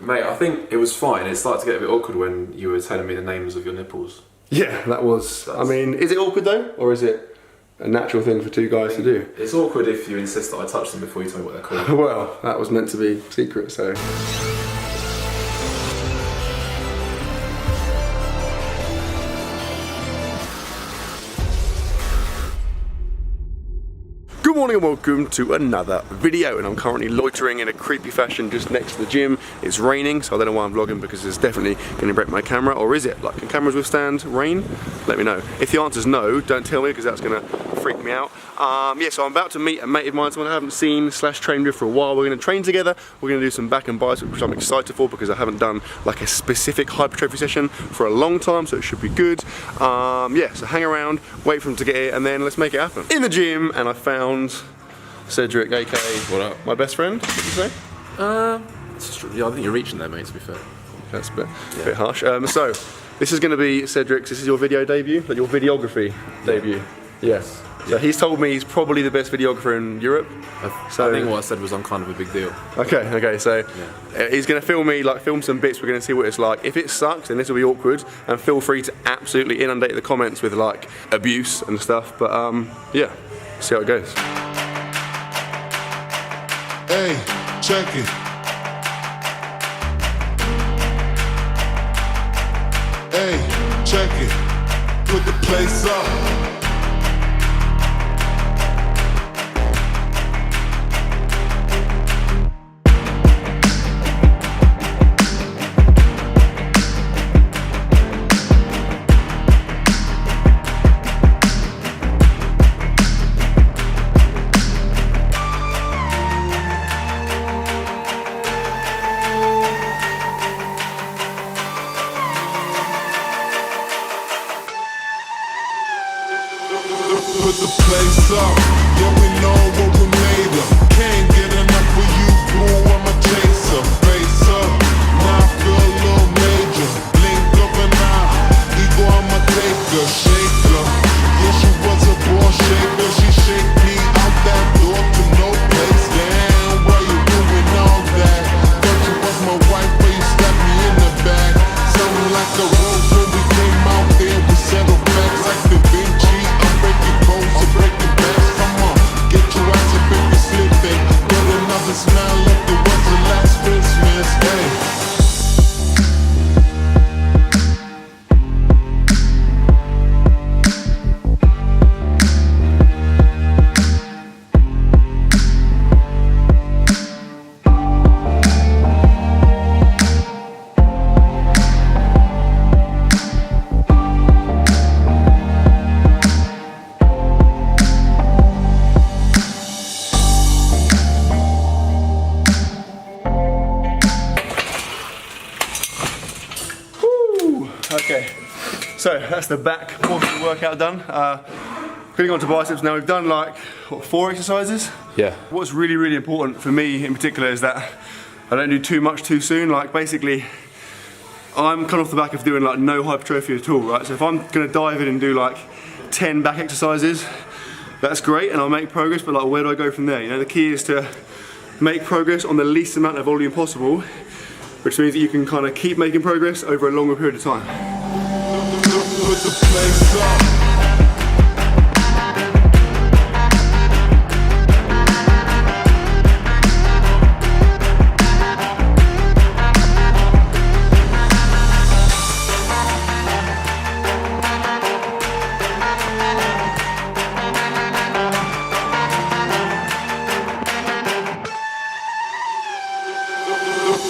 Mate, I think it was fine. It started to get a bit awkward when you were telling me the names of your nipples. Yeah, that was. I mean, is it awkward though, or is it a natural thing for two guys to do? It's awkward if you insist that I touch them before you tell me what they're called. Well, that was meant to be secret, so. Good morning and welcome to another video, and I'm currently loitering in a creepy fashion just next to the gym. It's raining, so I don't know why I'm vlogging, because it's definitely going to break my camera. Or is it? Like, can cameras withstand rain? Let me know. If the answer's no, don't tell me, because that's going to freak me out. Yeah, so I'm about to meet a mate of mine, someone I haven't seen / trained with for a while. We're going to train together. We're going to do some back and biceps, which I'm excited for, because I haven't done like a specific hypertrophy session for a long time, so it should be good. Yeah, so hang around, wait for him to get here, and then let's make it happen. In the gym, and I found Cedric, aka what up? My best friend, what did you say? Yeah, I think you're reaching there, mate, to be fair. That's a bit harsh. So, this is going to be Cedric's, this is your video debut, like your videography debut. Yes. So he's told me he's probably the best videographer in Europe. I think what I said was I'm kind of a big deal. Okay, so he's going to film me, like film some bits, we're going to see what it's like. If it sucks, then this will be awkward, and feel free to absolutely inundate the comments with like abuse and stuff, but yeah, see how it goes. Hey, check it. Hey, check it. Put the place up. Put the place up, yeah, we know what we made of. Can't get enough of you, boo, I'm a chaser. Face up, now I feel a little major. Blink of an eye, ego, I'm a taker. Shaker, yeah, she was a ball shaker. She shake me out that door to no place. Damn, why you doing all that? Thought you was my wife, but you stabbed me in the back. Sounding like a rose when we came out there. We settled facts like Da Vinci. I'm breaking codes, so breaking backs. Come on, get your ass up if you're slipping. Get another smile like it was the last Christmas. Hey. Okay, so that's the back portion of the workout done. Getting on to biceps now. We've done like, what, 4 exercises? Yeah. What's really, really important for me in particular is that I don't do too much too soon. Like basically, I'm kind of off the back of doing like no hypertrophy at all, right? So if I'm gonna dive in and do like 10 back exercises, that's great and I'll make progress, but like where do I go from there? You know, the key is to make progress on the least amount of volume possible, which means that you can kind of keep making progress over a longer period of time. Put the place up.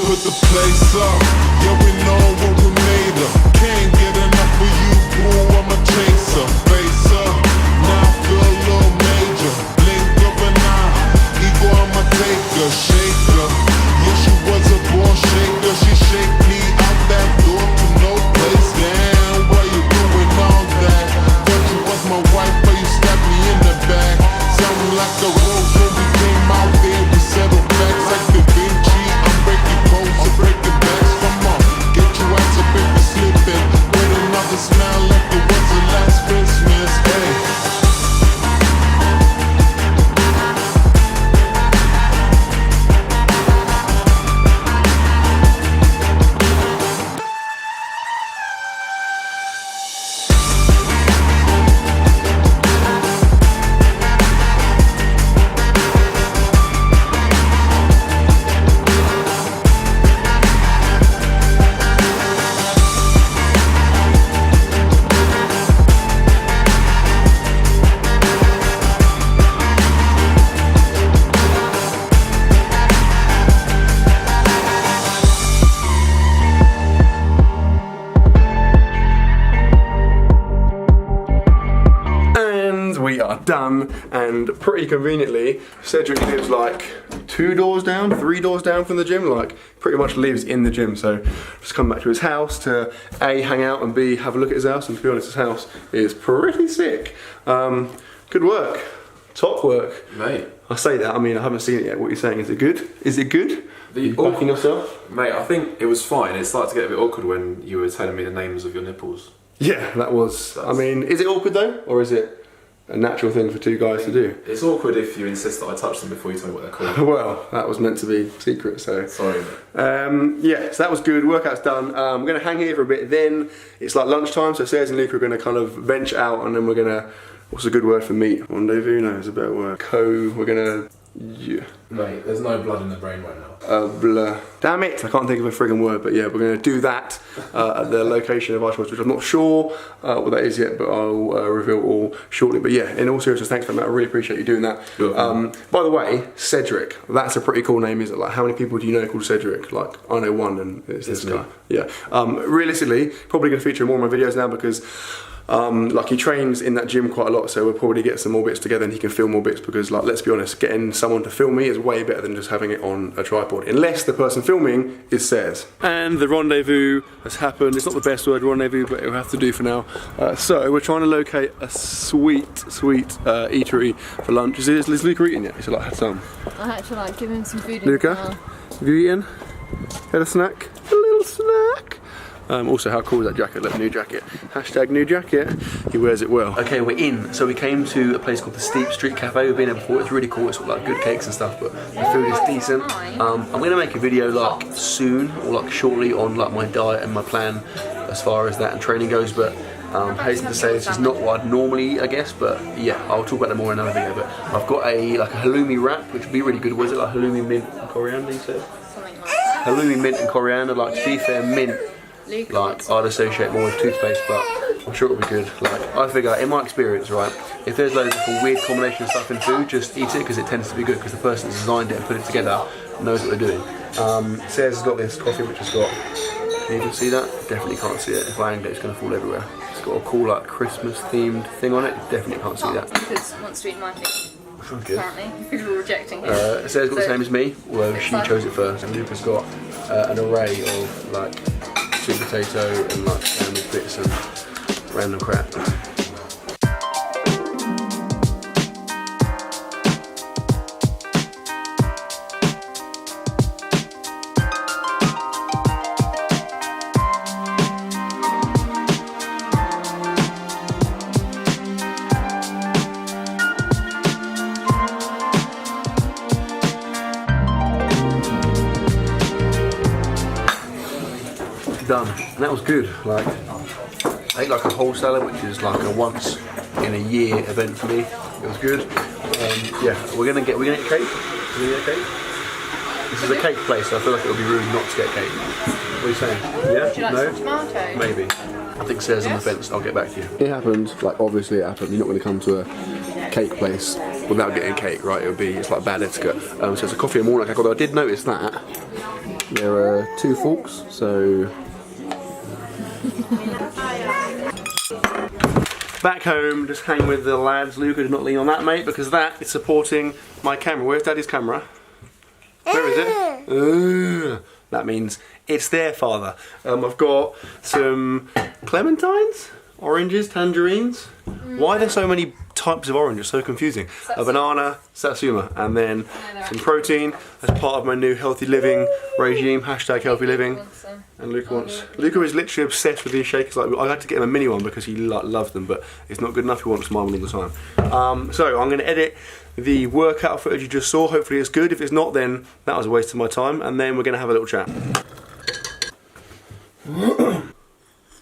Put the place up, yeah, we know what we made of. Can't get enough of you, boo, I'm a chaser. Face up, now I feel a little major. Blink of an eye, ego, I'm a taker. Shaker, yeah, she was a ball shaker. She shake me out that door to no place. Damn, why you doing all that? Thought you was my wife, but you stabbed me in the back. Sounding like a rose when we came out there. We settled facts like Da Vinci. I'm breaking codes, so breaking backs. Come on, get your ass up if you're slipping. With another smile like it was the last Christmas. done, and pretty conveniently, Cedric lives like 2 doors down, 3 doors down from the gym, like pretty much lives in the gym. So just come back to his house to A, hang out, and B, have a look at his house. And to be honest, his house is pretty sick. Good work, top work. Mate. I say that, I mean, I haven't seen it yet. What you're saying, is it good? Is it good? You backing yourself? Mate, I think it was fine. It started to get a bit awkward when you were telling me the names of your nipples. Yeah, that was, I mean, is it awkward though? Or is it a natural thing for two guys to do? It's awkward if you insist that I touch them before you tell me what they're called. Well, that was meant to be secret, so. Sorry, mate. Yeah, so that was good, workout's done. We're gonna hang here for a bit, then it's like lunchtime, so Sayers and Luke are gonna kind of venture out, and then we're gonna, what's a good word for meat? Rendezvous? No, it's a better word. We're gonna, yeah. Mate, there's no blood in the brain right now. Blah. Damn it, I can't think of a friggin' word, but yeah, we're going to do that at the location of our choice, which I'm not sure what that is yet, but I'll reveal all shortly. But yeah, in all seriousness, thanks for that, I really appreciate you doing that. Sure. By the way, Cedric, that's a pretty cool name, is it? Like, how many people do you know called Cedric? Like, I know one, and it's this guy. Yeah. Realistically, probably going to feature in more of my videos now, because like he trains in that gym quite a lot, so we'll probably get some more bits together and he can film more bits, because like, let's be honest, getting someone to film me is way better than just having it on a tripod, unless the person filming is Sayers. And the rendezvous has happened. It's not the best word, rendezvous, but it'll have to do for now. So we're trying to locate a sweet eatery for lunch. Is Luca eating yet? He's like, had some. I had to like give him some food. Luca, have you eaten? Had a snack? A little snack? Also, how cool is that jacket? Look, new jacket. Hashtag new jacket. He wears it well. Okay, we're in. So we came to a place called the Steep Street Cafe. We've been there before. It's really cool. It's got like good cakes and stuff, but the food is decent. I'm gonna make a video like soon, or like shortly, on like my diet and my plan as far as that and training goes. But hasten to say this is not what I'd normally eat, I guess. But yeah, I'll talk about that more in another video. But I've got a halloumi wrap, which would be really good. Was it like halloumi, mint, and coriander? You said? Something like that. Halloumi, mint, and coriander. Like, to be fair, mint. Like, I'd associate more with toothpaste, but I'm sure it'll be good. Like, I figure, in my experience, right, if there's loads of weird combination of stuff in food, just eat it, because it tends to be good, because the person that designed it and put it together knows what they're doing. Sayers has got this coffee which has got, can you even see that? Definitely can't see it. If I angle it, it's going to fall everywhere. It's got a cool, like, Christmas themed thing on it. Definitely can't see that. Because he wants to eat my thing. Sounds good. Apparently, people are rejecting him. Sayers got the same as me, although she chose it first. And Luca's got an array of, like, sweet potato and like sandwich bits and random crap. Done, and that was good. Like, I ate like a whole salad, which is like a once in a year event for me. It was good. Yeah, we're gonna get cake. We're gonna get cake. This is a cake place, so I feel like it would be rude not to get cake. What are you saying? Yeah? Would you like no? some tomato? Maybe. I think Sarah's on the fence. I'll get back to you. It happened. Like, obviously it happened. You're not going to come to a cake place without getting cake, right? It's like bad etiquette. So it's a coffee and walnut cake. Although I did notice that there are 2 forks, so. Back home, just hang with the lads. Luca did not lean on that, mate, because that is supporting my camera. Where's Daddy's camera? Where is it? That means it's there, Father. I've got some clementines, oranges, tangerines. Why are there so many types of oranges? So confusing. A banana, satsuma, and then some protein as part of my new healthy living regime. Hashtag healthy living. And Luca is literally obsessed with these shakers. Like, I had to get him a mini one because he loves them, but it's not good enough. He wants my one all the time. So I'm going to edit the workout footage you just saw. Hopefully it's good. If it's not, then that was a waste of my time. And then we're going to have a little chat.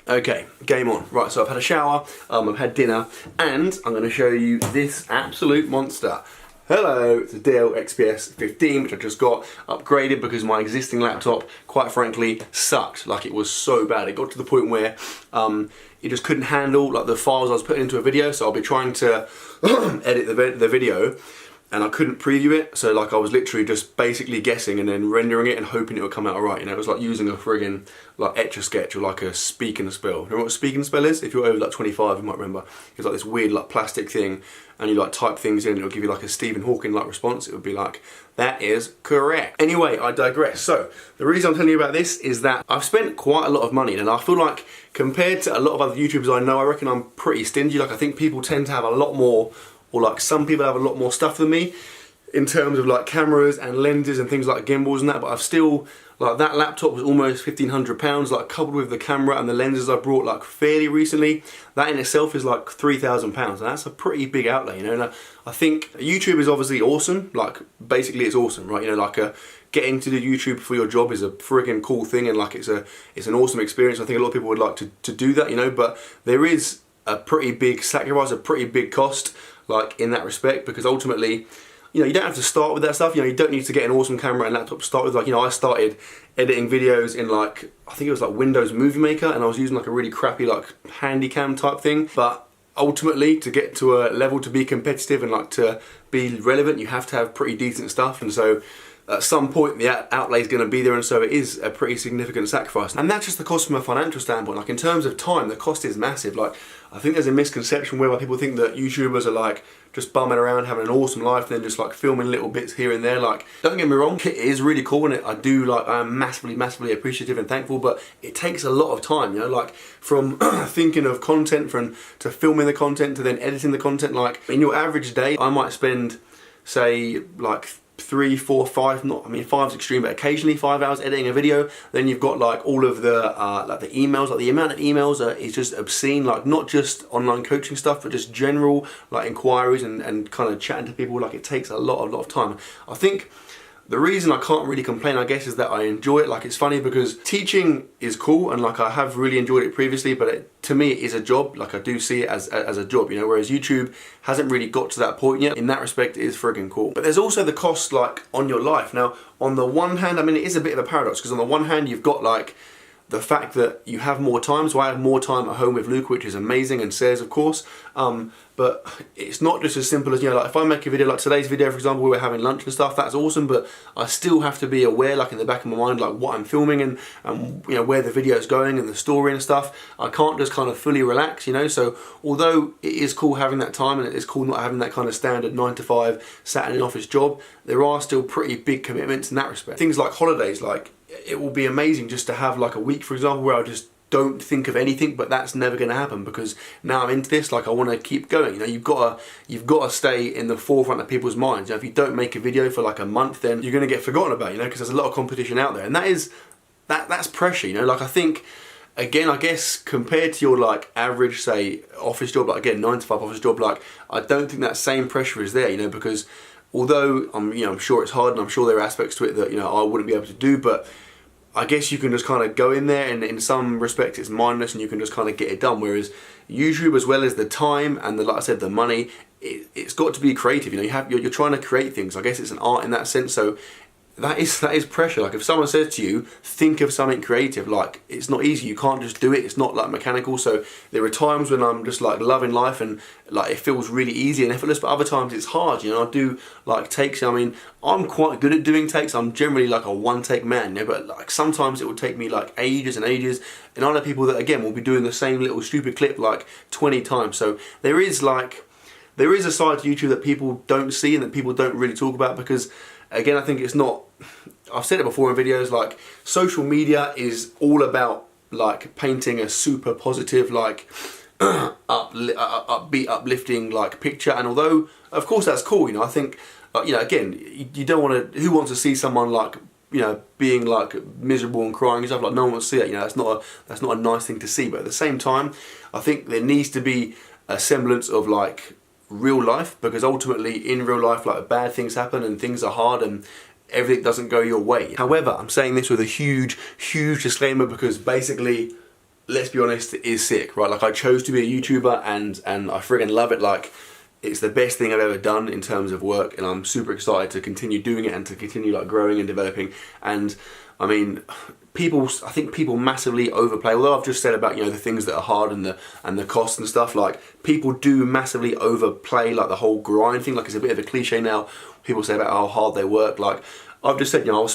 Okay, game on. Right, so I've had a shower, I've had dinner, and I'm going to show you this absolute monster. Hello, it's a Dell XPS 15, which I just got upgraded because my existing laptop, quite frankly, sucked. Like, it was so bad. It got to the point where it just couldn't handle like the files I was putting into a video, so I'll be trying to edit the video and I couldn't preview it, so like I was literally just basically guessing and then rendering it and hoping it would come out alright. You know, it was like using a friggin' like Etch-a-Sketch or like a speak and spell. Remember what a speak and spell is? If you're over like 25, you might remember. It's like this weird like plastic thing, and you like type things in, it'll give you like a Stephen Hawking like response. It would be like, that is correct. Anyway, I digress. So the reason I'm telling you about this is that I've spent quite a lot of money, and I feel like compared to a lot of other YouTubers I know, I reckon I'm pretty stingy. Like I think people tend to have a lot more, or like some people have a lot more stuff than me in terms of like cameras and lenses and things like gimbals and that, but I've still, like that laptop was almost £1,500, like coupled with the camera and the lenses I brought like fairly recently, that in itself is like £3,000, and that's a pretty big outlay, you know. And I think YouTube is obviously awesome, like basically it's awesome, right? You know, like getting to do YouTube for your job is a friggin' cool thing, and like it's an awesome experience. I think a lot of people would like to do that, you know, but there is a pretty big sacrifice, a pretty big cost, like in that respect, because ultimately, you know, you don't have to start with that stuff. You know, you don't need to get an awesome camera and laptop to start with. Like, you know, I started editing videos in like, I think it was like Windows Movie Maker, and I was using like a really crappy like Handycam type thing. But ultimately, to get to a level to be competitive and like to be relevant, you have to have pretty decent stuff. And so at some point the outlay is going to be there, and so it is a pretty significant sacrifice. And that's just the cost from a financial standpoint. Like in terms of time, the cost is massive. Like I think there's a misconception whereby people think that YouTubers are like just bumming around having an awesome life and then just like filming little bits here and there. Like, don't get me wrong, it is really cool, and I do like, I'm massively appreciative and thankful, but it takes a lot of time, you know, like from thinking of content to filming the content to then editing the content. Like in your average day, I might spend, say, like 3, 4, 5, not, I mean 5's extreme, but occasionally 5 hours editing a video. Then you've got like all of the like the emails, like the amount of emails is just obscene, like not just online coaching stuff, but just general like inquiries and kind of chatting to people. Like it takes a lot of time. I think the reason I can't really complain, I guess, is that I enjoy it. Like it's funny because teaching is cool, and like I have really enjoyed it previously, but to me it is a job. Like I do see it as a job, you know, whereas YouTube hasn't really got to that point yet. In that respect, it is friggin' cool. But there's also the cost like on your life. Now, on the one hand, I mean, it is a bit of a paradox, because on the one hand you've got like the fact that you have more time. So I have more time at home with Luke, which is amazing, and Sayers, of course. But it's not just as simple as, you know, like if I make a video like today's video, for example, where we're having lunch and stuff, that's awesome, but I still have to be aware, like in the back of my mind, like what I'm filming and you know, where the video is going and the story and stuff. I can't just kind of fully relax, you know. So although it is cool having that time, and it is cool not having that kind of standard 9 to 5 sat in an office job, there are still pretty big commitments in that respect. Things like holidays, like it will be amazing just to have like a week, for example, where I just don't think of anything, but that's never going to happen, because now I'm into this, like I want to keep going. You know, you've got to stay in the forefront of people's minds. You know, if you don't make a video for like a month, then you're going to get forgotten about, you know, because there's a lot of competition out there, and that's pressure, you know. Like I think, again, I guess compared to your like average, say, office job, like again 9 to 5 office job, like I don't think that same pressure is there, you know, because although I'm sure it's hard, and I'm sure there are aspects to it that, you know, I wouldn't be able to do, but I guess you can just kind of go in there, and in some respects it's mindless, and you can just kind of get it done. Whereas YouTube, as well as the time and the, like I said, the money, it's got to be creative. You know, you're trying to create things. I guess it's an art in that sense. So that is pressure. Like if someone says to you, think of something creative, like it's not easy. You can't just do it. It's not like mechanical. So there are times when I'm just like loving life, and like it feels really easy and effortless, but other times it's hard. You know, I do like takes. I mean, I'm quite good at doing takes. I'm generally like a one-take man, you know, but like sometimes it will take me like ages and ages, and I know people that again will be doing the same little stupid clip like 20 times. So there is a side to YouTube that people don't see and that people don't really talk about, because again, I think it's not, I've said it before in videos, like social media is all about like painting a super positive, like upbeat, uplifting like picture. And although of course that's cool, you know, I think you know, again, you don't want to, who wants to see someone like, you know, being like miserable and crying and stuff? Like no one wants to see that, you know. That's not a nice thing to see. But at the same time, I think there needs to be a semblance of like real life, because ultimately in real life, like bad things happen and things are hard and everything doesn't go your way. However, I'm saying this with a huge disclaimer, because basically, let's be honest, it is sick, right? Like I chose to be a YouTuber, and I friggin' love it. Like it's the best thing I've ever done in terms of work, and I'm super excited to continue doing it and to continue like growing and developing. And I mean, I think people massively overplay. Although I've just said about, you know, the things that are hard and the cost and stuff, like people do massively overplay like the whole grind thing. Like it's a bit of a cliche now. People say about how hard they work. Like I've just said, you know,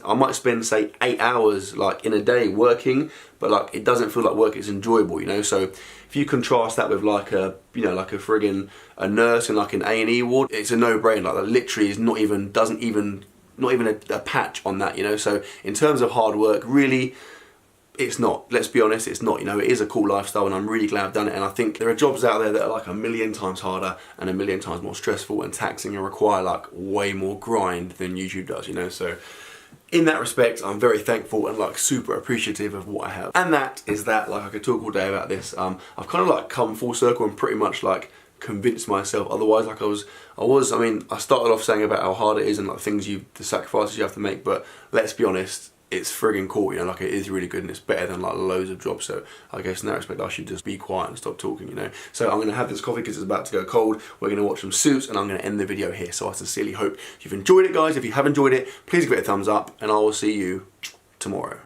I might spend say 8 hours like in a day working, but like it doesn't feel like work. It's enjoyable, you know. So if you contrast that with like a, you know, like a nurse in like an A&E ward, it's a no-brainer. Like that literally is not even a patch on that, you know. So in terms of hard work, really, it's not. Let's be honest, it's not. You know, it is a cool lifestyle, and I'm really glad I've done it. And I think there are jobs out there that are like 1,000,000 times harder and 1,000,000 times more stressful and taxing and require like way more grind than YouTube does, you know. So in that respect, I'm very thankful and like super appreciative of what I have. And that is that. Like I could talk all day about this. I've kind of like come full circle and pretty much like convinced myself otherwise. Like I mean, I started off saying about how hard it is and like the sacrifices you have to make, but let's be honest, it's friggin' cool, you know. Like it is really good and it's better than like loads of jobs. So I guess in that respect I should just be quiet and stop talking, you know. So I'm gonna have this coffee because it's about to go cold. We're gonna watch some Suits and I'm gonna end the video here. So I sincerely hope you've enjoyed it, guys. If you have enjoyed it, please give it a thumbs up and I will see you tomorrow.